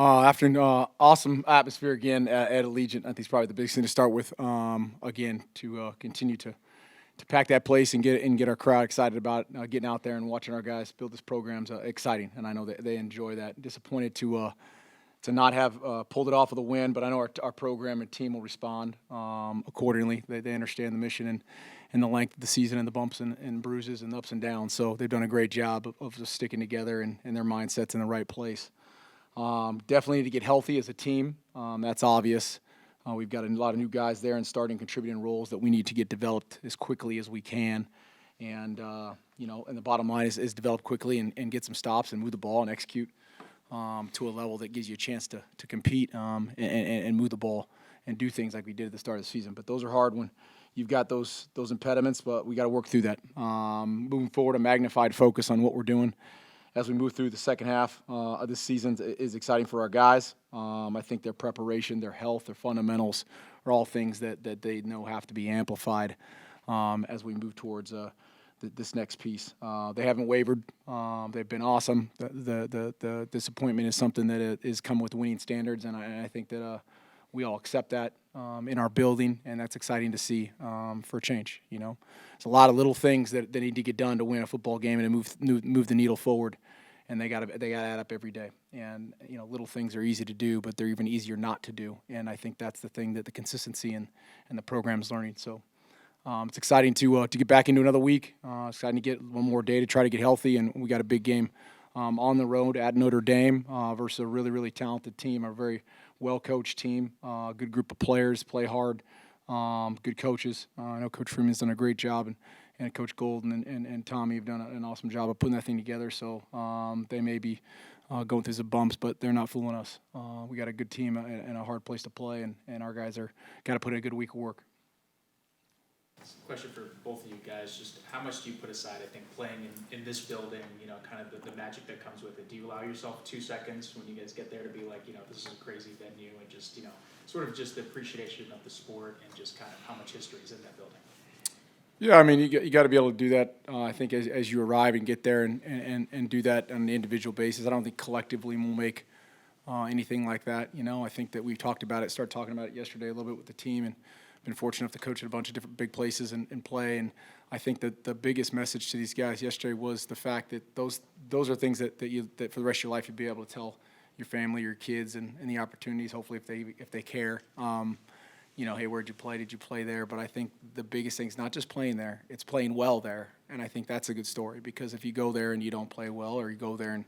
Afternoon, awesome atmosphere again at Allegiant. I think it's probably the biggest thing to start with. Again, to continue to pack that place and get our crowd excited about getting out there and watching our guys build this program's exciting, and I know that they enjoy that. Disappointed to not have pulled it off with a win, but I know our program and team will respond accordingly. They understand the mission and the length of the season and the bumps and bruises and ups and downs. So they've done a great job of just sticking together and their mindset's in the right place. Definitely need to get healthy as a team. That's obvious. We've got a lot of new guys there and starting contributing roles that we need to get developed as quickly as we can. And, and the bottom line is develop quickly and get some stops and move the ball and execute to a level that gives you a chance to compete and move the ball and do things like we did at the start of the season. But those are hard when you've got those impediments, but we got to work through that. Moving forward, a magnified focus on what we're doing as we move through the second half of this season is exciting for our guys. I think their preparation, their health, their fundamentals are all things that they know have to be amplified as we move towards this next piece. They haven't wavered. They've been awesome. The disappointment is something that is come with winning standards, and I think that we all accept that in our building, and that's exciting to see for a change. It's a lot of little things that need to get done to win a football game and to move the needle forward, and they got to add up every day. And little things are easy to do, but they're even easier not to do. And I think that's the thing that the consistency and the program's learning. So it's exciting to get back into another week. Exciting to get one more day to try to get healthy, and we got a big game on the road at Notre Dame versus a really, really talented team, a very well-coached team, good group of players, play hard, good coaches. I know Coach Freeman's done a great job, and Coach Golden and Tommy have done an awesome job of putting that thing together. So they may be going through some bumps, but they're not fooling us. We got a good team and a hard place to play, and our guys are got to put in a good week of work. Question for both of you guys, just how much do you put aside, I think, playing in this building, kind of the magic that comes with it? Do you allow yourself 2 seconds when you guys get there to be like, this is a crazy venue, and just, sort of just the appreciation of the sport and just kind of how much history is in that building? Yeah, I mean, you got to be able to do that, I think, as you arrive and get there and do that on an individual basis. I don't think collectively we'll make anything like that. I think that we talked about it, started talking about it yesterday a little bit with the team, and been fortunate enough to coach at a bunch of different big places and play. And I think that the biggest message to these guys yesterday was the fact that those are things that for the rest of your life you'll be able to tell your family, your kids, and the opportunities. Hopefully, if they care, hey, where'd you play? Did you play there? But I think the biggest thing is not just playing there; it's playing well there. And I think that's a good story, because if you go there and you don't play well, or you go there and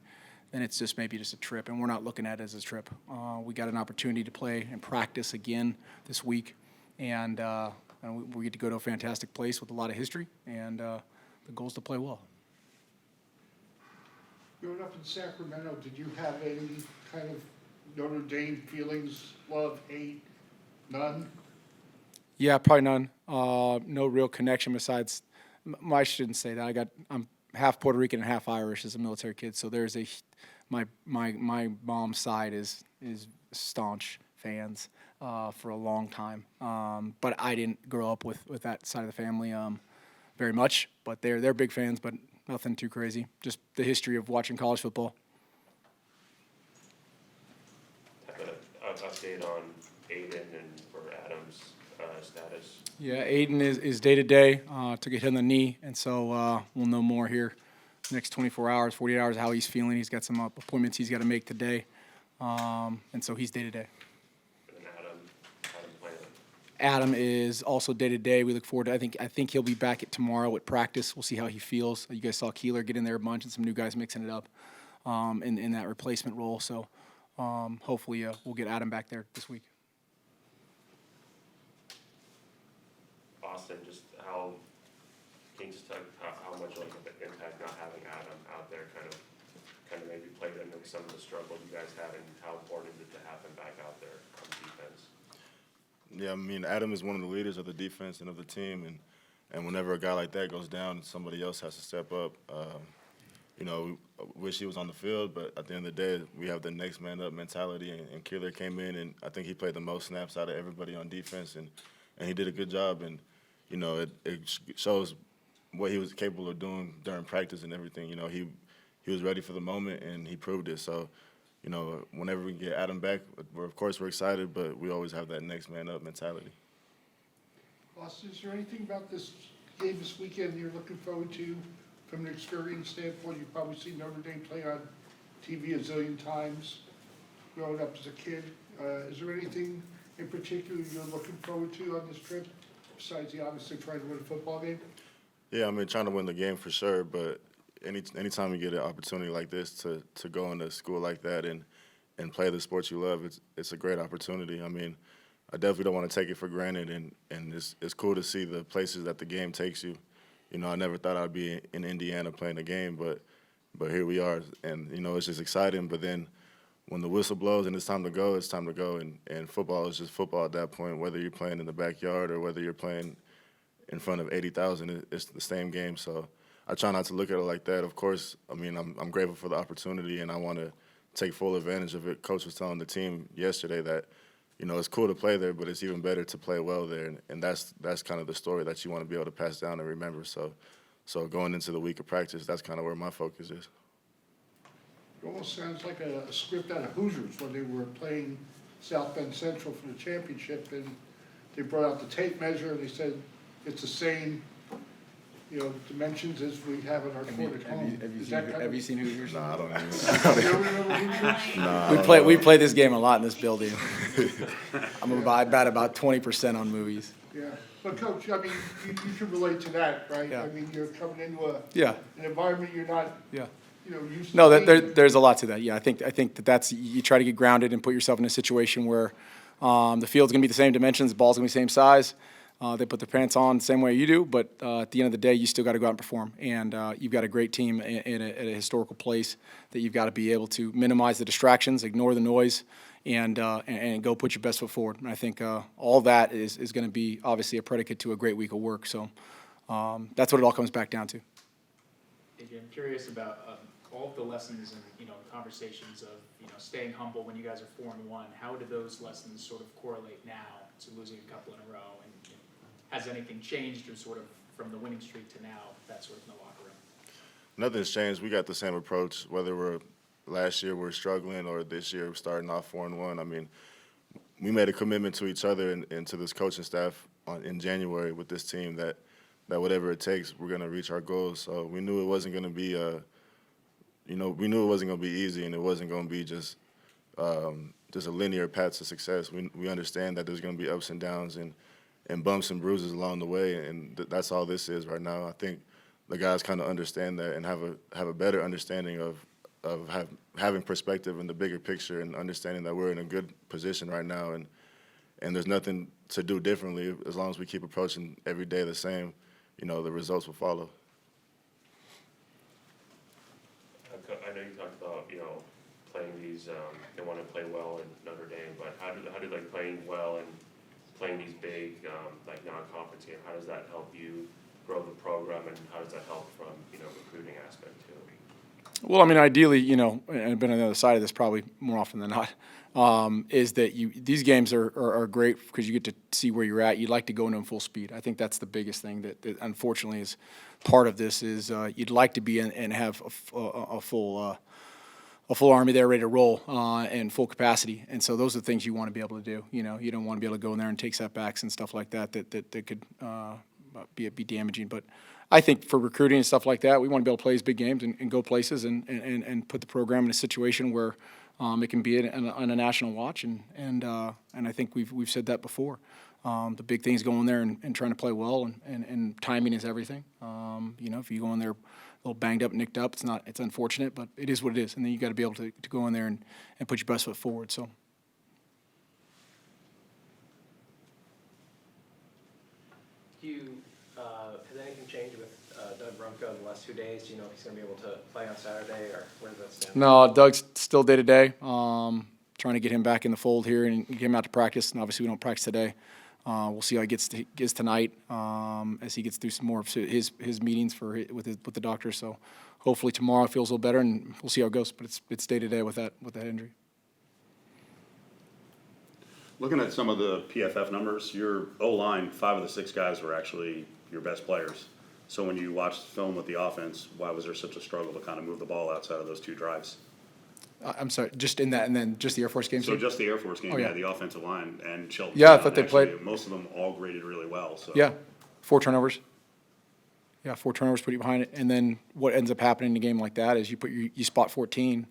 then it's just maybe just a trip, and we're not looking at it as a trip. We got an opportunity to play and practice again this week. And we get to go to a fantastic place with a lot of history, and the goal is to play well. Growing up in Sacramento, did you have any kind of Notre Dame feelings, love, hate, none? Yeah, probably none. No real connection besides. I shouldn't say that. I'm half Puerto Rican and half Irish as a military kid, so there's my mom's side is staunch fans for a long time, but I didn't grow up with that side of the family very much. But they're big fans, but nothing too crazy. Just the history of watching college football. Have an update on Aiden and for Adam's status. Yeah, Aiden is day to day. Took a hit on the knee, and so we'll know more here next 24 hours, 48 hours how he's feeling. He's got some appointments he's got to make today, and so he's day to day. Adam is also day to day. We look forward to. I think he'll be back at tomorrow at practice. We'll see how he feels. You guys saw Keeler get in there a bunch, and some new guys mixing it up in that replacement role. So hopefully we'll get Adam back there this week. Austin, just how much like an impact not having Adam out there kind of maybe played into some of the struggle you guys had, and how important is it to have him back out there on defense? Yeah, I mean, Adam is one of the leaders of the defense and of the team, and whenever a guy like that goes down, somebody else has to step up. We wish he was on the field, but at the end of the day, we have the next man up mentality, and Keeler came in, and I think he played the most snaps out of everybody on defense, and he did a good job, and it shows what he was capable of doing during practice and everything. He was ready for the moment, and he proved it. So you know, whenever we get Adam back, of course we're excited, but we always have that next man up mentality. Austin, is there anything about this game this weekend you're looking forward to from an experience standpoint? You've probably seen Notre Dame play on TV a zillion times growing up as a kid. Is there anything in particular you're looking forward to on this trip, besides the obviously trying to win a football game? Yeah, I mean, trying to win the game for sure, but anytime you get an opportunity like this to go into a school like that and play the sport you love, it's a great opportunity. I mean, I definitely don't want to take it for granted, and it's cool to see the places that the game takes you. You know, I never thought I'd be in Indiana playing a game, but here we are, and, you know, it's just exciting. But then when the whistle blows and it's time to go, it's time to go, and football is just football at that point, whether you're playing in the backyard or whether you're playing in front of 80,000, it's the same game. So I try not to look at it like that. Of course, I mean, I'm grateful for the opportunity, and I want to take full advantage of it. Coach was telling the team yesterday that, you know, it's cool to play there, but it's even better to play well there, and that's kind of the story that you want to be able to pass down and remember. So going into the week of practice, that's kind of where my focus is. It almost sounds like a script out of Hoosiers when they were playing South Bend Central for the championship, and they brought out the tape measure and they said it's the same, you know, dimensions as we have in our court at home. Have you seen Hoosiers? Nah, I don't even. You ever remember Hoosiers? Nah, We play this game a lot in this building. I bet about 20% on movies. Yeah, but Coach, I mean, you should relate to that, right? Yeah. I mean, you're coming into Yeah, an environment you're not, yeah. you know, used to No, being. there's a lot to that. Yeah, I think that's you try to get grounded and put yourself in a situation where the field's going to be the same dimensions, the ball's going to be the same size. They put their pants on the same way you do, but at the end of the day, you still got to go out and perform. And you've got a great team at a historical place that you've got to be able to minimize the distractions, ignore the noise, and go put your best foot forward. And I think all that is going to be obviously a predicate to a great week of work. So that's what it all comes back down to. AJ, I'm curious about all of the lessons and, you know, conversations of, you know, staying humble when you guys are 4-1. How do those lessons sort of correlate now to losing a couple in a row? And you know, has anything changed or sort of from the winning streak to now, that sort of in the locker room? Nothing's changed. We got the same approach, whether last year we're struggling or this year we're starting off 4-1. I mean, we made a commitment to each other and to this coaching staff in January with this team that whatever it takes, we're going to reach our goals. So we knew it wasn't going to be we knew it wasn't going to be easy, and it wasn't going to be just a linear path to success. We understand that there's going to be ups and downs and bumps and bruises along the way, and that's all this is right now. I think the guys kind of understand that and have a better understanding of having perspective in the bigger picture and understanding that we're in a good position right now, and there's nothing to do differently as long as we keep approaching every day the same. You know, the results will follow. I know you talked about, you know, playing these, they want to play well in Notre Dame, but how did like playing well and playing these big, like non-conference games, how does that help you grow the program, and how does that help from, you know, recruiting aspect too? Well, I mean, ideally, you know, and I've been on the other side of this probably more often than not, is that these games are great because you get to see where you're at. You'd like to go into them full speed. I think that's the biggest thing that unfortunately is part of this is you'd like to be in and have a full army there ready to roll and full capacity. And so those are the things you want to be able to do. You know, you don't want to be able to go in there and take setbacks and stuff like that could be damaging. But I think for recruiting and stuff like that, we want to be able to play these big games and go places and put the program in a situation where it can be on a national watch. And I think we've said that before. The big thing is going there and trying to play well, and timing is everything. You know, if you go in there a little banged up, nicked up, it's unfortunate, but it is what it is. And then you got to be able to go in there and put your best foot forward. So. Has anything changed with Doug Brumko in the last 2 days? Do you know if he's going to be able to play on Saturday, or where does that stand? No, Doug's still day to day. Trying to get him back in the fold here and get him out to practice. And obviously, we don't practice today. We'll see how he gets tonight as he gets through some more of his meetings with the doctor. So hopefully tomorrow it feels a little better, and we'll see how it goes. But it's day to day with that injury. Looking at some of the PFF numbers, your O-line, 5 of the 6 guys were actually your best players. So when you watched the film with the offense, why was there such a struggle to kind of move the ball outside of those 2 drives? I'm sorry, just in that, and then just the Air Force game. So just the Air Force game, Oh, yeah. yeah, the offensive line and Shelton. Yeah, I Brown, thought they actually, played- most of them all graded really well, so. Yeah, 4 turnovers. Yeah, 4 turnovers put you behind it, and then what ends up happening in a game like that is you spot 14,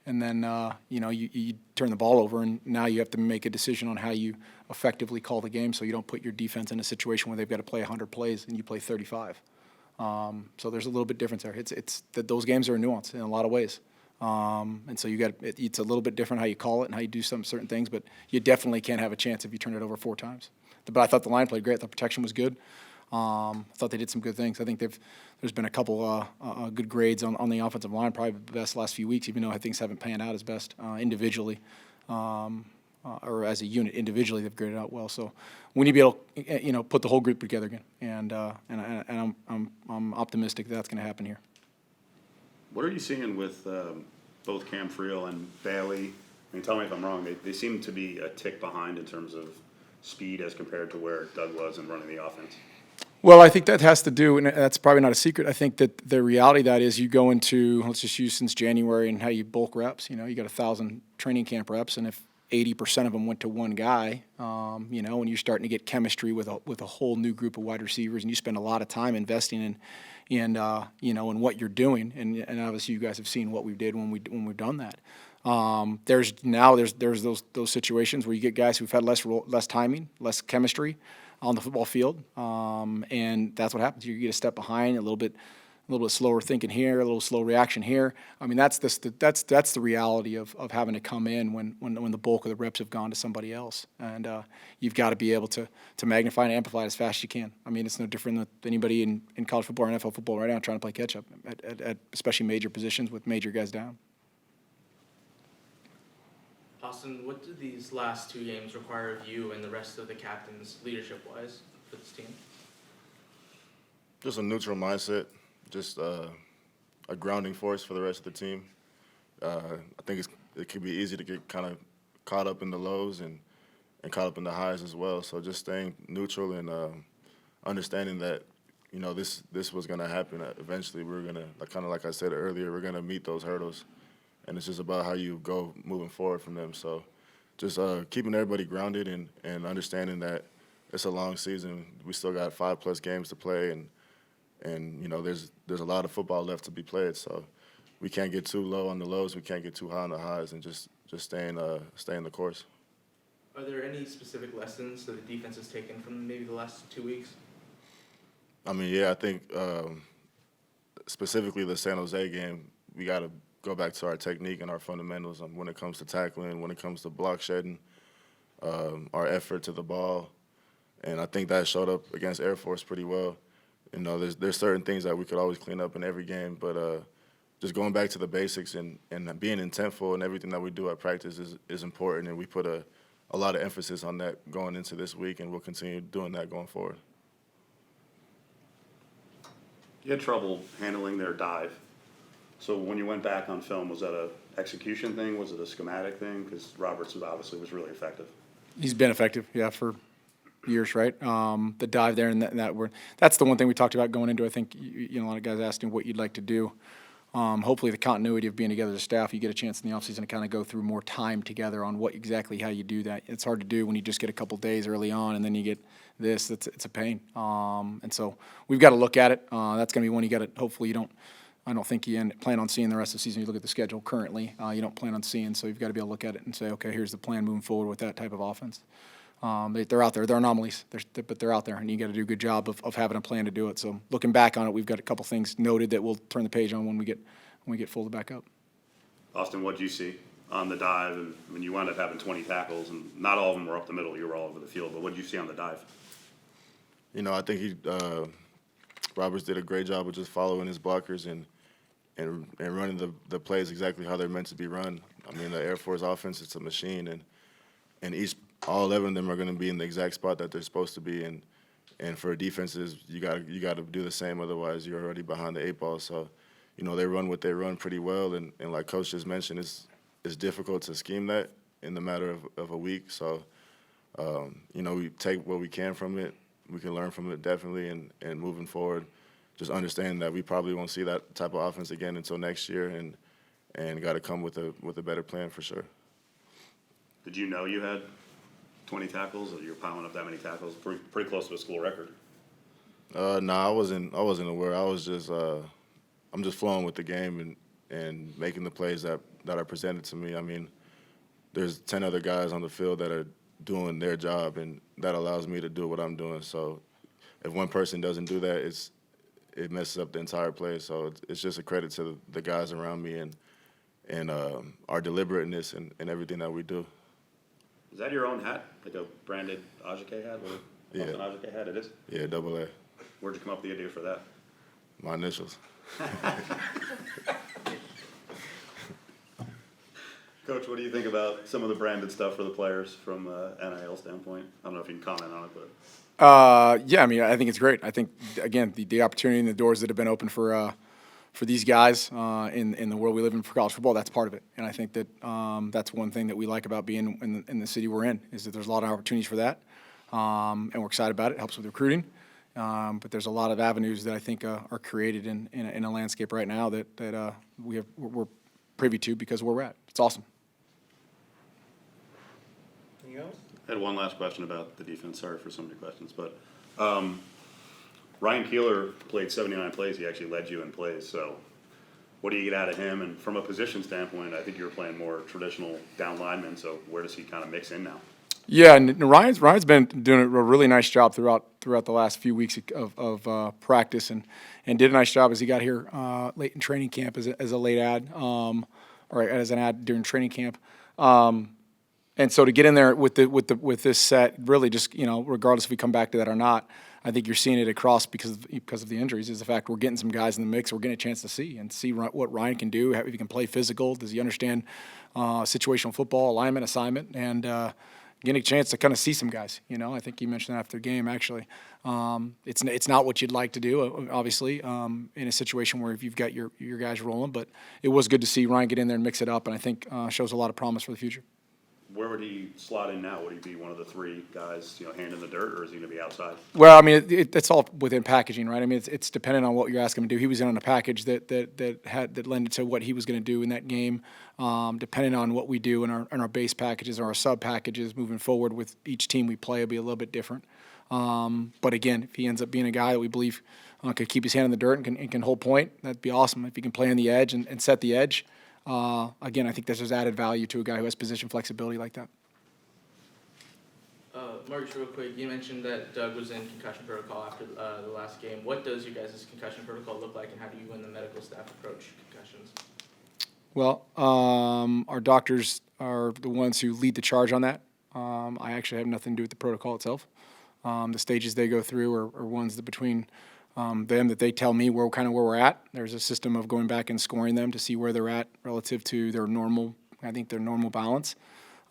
and then you turn the ball over, and now you have to make a decision on how you effectively call the game, so you don't put your defense in a situation where they've got to play 100 plays and you play 35. So there's a little bit difference there. It's that those games are a nuance in a lot of ways, and so it's a little bit different how you call it and how you do some certain things, but you definitely can't have a chance if you turn it over 4 times. But I thought the line played great. The protection was good. I thought they did some good things. I think there's been a couple good grades on the offensive line, probably the best last few weeks, even though things haven't panned out as best individually, or as a unit individually they've graded out well. So we need to be able to put the whole group together again, and I'm optimistic that's going to happen here. What are you seeing with both Cam Friel and Bailey? I mean, tell me if I'm wrong. They seem to be a tick behind in terms of speed as compared to where Doug was in running the offense. Well, I think that has to do, and that's probably not a secret. I think that the reality of that is you go into, let's just use since January and how you bulk reps. You got 1,000 training camp reps, and if 80% of them went to one guy, and you're starting to get chemistry with a whole new group of wide receivers, and you spend a lot of time investing in what you're doing, and obviously you guys have seen what we did when we've done that. There's those situations where you get guys who've had less timing, less chemistry on the football field, and that's what happens. You get a step behind, a little bit slower thinking here, a little slow reaction here. I mean, that's the reality of having to come in when the bulk of the reps have gone to somebody else, and you've got to be able to magnify and amplify it as fast as you can. I mean, it's no different than anybody in college football or NFL football right now trying to play catch up at especially major positions with major guys down. Austin, what do these last 2 games require of you and the rest of the captains leadership-wise for this team? Just a neutral mindset, just a grounding force for the rest of the team. I think it could be easy to get kind of caught up in the lows and caught up in the highs as well. So just staying neutral and understanding that this was going to happen. Eventually, we're going to, kind of like I said earlier, we're going to meet those hurdles. And it's just about how you go moving forward from them. So just keeping everybody grounded and understanding that it's a long season. We still got 5+ games to play, and there's a lot of football left to be played. So we can't get too low on the lows. We can't get too high on the highs, and just staying the course. Are there any specific lessons that the defense has taken from maybe the last 2 weeks? I mean, yeah, I think specifically the San Jose game, we got to go back to our technique and our fundamentals when it comes to tackling, when it comes to block shedding, our effort to the ball. And I think that showed up against Air Force pretty well. There's certain things that we could always clean up in every game, but just going back to the basics and being intentful in everything that we do at practice is important, and we put a lot of emphasis on that going into this week, and we'll continue doing that going forward. You had trouble handling their dive. So when you went back on film, was that a execution thing? Was it a schematic thing? Because Roberts obviously was really effective. He's been effective, yeah, for years, right? The dive there and that's the one thing we talked about going into. I think a lot of guys asking what you'd like to do. Hopefully the continuity of being together as a staff, you get a chance in the offseason to kind of go through more time together on how you do that. It's hard to do when you just get a couple days early on and then you get this. It's a pain. And so we've got to look at it. That's going to be one you got to, hopefully I don't think you plan on seeing the rest of the season. You look at the schedule currently, you don't plan on seeing, so you've got to be able to look at it and say, okay, here's the plan moving forward with that type of offense. They're out there. They're anomalies, but they're out there, and you got to do a good job of having a plan to do it. So looking back on it, we've got a couple things noted that we'll turn the page on when we get folded back up. Austin, what did you see on the dive? And when you wound up having 20 tackles, and not all of them were up the middle, you were all over the field, but what did you see on the dive? I think Roberts did a great job of just following his blockers and running the plays exactly how they're meant to be run. I mean, the Air Force offense, it's a machine, and all 11 of them are going to be in the exact spot that they're supposed to be in. And for defenses, you got to do the same, otherwise you're already behind the 8 ball. So, they run what they run pretty well, and like Coach just mentioned, it's difficult to scheme that in the matter of a week. So, we take what we can from it. We can learn from it definitely, and moving forward, just understand that we probably won't see that type of offense again until next year, and got to come with a better plan for sure. Did you know you had 20 tackles, or you're piling up that many tackles? Pretty close to a school record. No, I wasn't aware. I was just I'm just flowing with the game and making the plays that are presented to me. I mean, there's 10 other guys on the field that are doing their job, and that allows me to do what I'm doing. So if one person doesn't do that, it messes up the entire play. So it's just a credit to the guys around me and our deliberateness and everything that we do. Is that your own hat? Like a branded Ajiake hat? Yeah. An Ajiake hat it is? Yeah, double A. Where'd you come up with the idea for that? My initials. Coach, what do you think about some of the branded stuff for the players from NIL standpoint? I don't know if you can comment on it, but. Yeah, I mean, I think it's great. I think, again, the opportunity and the doors that have been open for these guys in the world we live in for college football, that's part of it. And I think that that's one thing that we like about being in the city we're in, is that there's a lot of opportunities for that. And we're excited about it. It helps with recruiting. But there's a lot of avenues that I think are created in a landscape right now that we're privy to because of where we're at. It's awesome. Anything else? I had one last question about the defense. Sorry for so many questions, but Ryan Keeler played 79 plays. He actually led you in plays. So what do you get out of him? And from a position standpoint, I think you were playing more traditional down lineman. So where does he kind of mix in now? Yeah, and Ryan's been doing a really nice job throughout the last few weeks of practice, and did a nice job as he got here late in training camp as a late ad, or as an ad during training camp. And so to get in there with this set, really just, regardless if we come back to that or not, I think you're seeing it across because of the injuries, is the fact we're getting some guys in the mix. We're getting a chance to see what Ryan can do. If he can play physical, does he understand situational football, alignment, assignment, and getting a chance to kind of see some guys. I think he mentioned that after the game. Actually, it's not what you'd like to do, obviously, in a situation where if you've got your guys rolling. But it was good to see Ryan get in there and mix it up, and I think shows a lot of promise for the future. Where would he slot in now? Would he be one of the three guys, hand in the dirt, or is he going to be outside? Well, I mean, it's all within packaging, right? I mean, it's dependent on what you're asking him to do. He was in on a package that lended to what he was going to do in that game. Depending on what we do in our base packages or our sub packages moving forward with each team we play, it'll be a little bit different. But again, if he ends up being a guy that we believe could keep his hand in the dirt and can hold point, that'd be awesome. If he can play on the edge and set the edge. Again, I think there's just added value to a guy who has position flexibility like that. Mark, real quick, you mentioned that Doug was in concussion protocol after the last game. What does your guys' concussion protocol look like, and how do you and the medical staff approach concussions? Well, our doctors are the ones who lead the charge on that. I actually have nothing to do with the protocol itself. The stages they go through are ones that between them that they tell me where we're at. There's a system of going back and scoring them to see where they're at relative to their normal balance.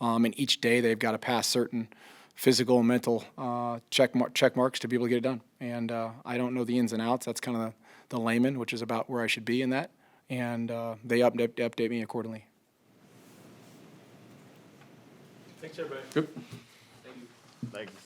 And each day they've got to pass certain physical and mental check marks to be able to get it done. And I don't know the ins and outs. That's kind of the layman, which is about where I should be in that. And they update me accordingly. Thanks, everybody. Good. Thank you. Thank you.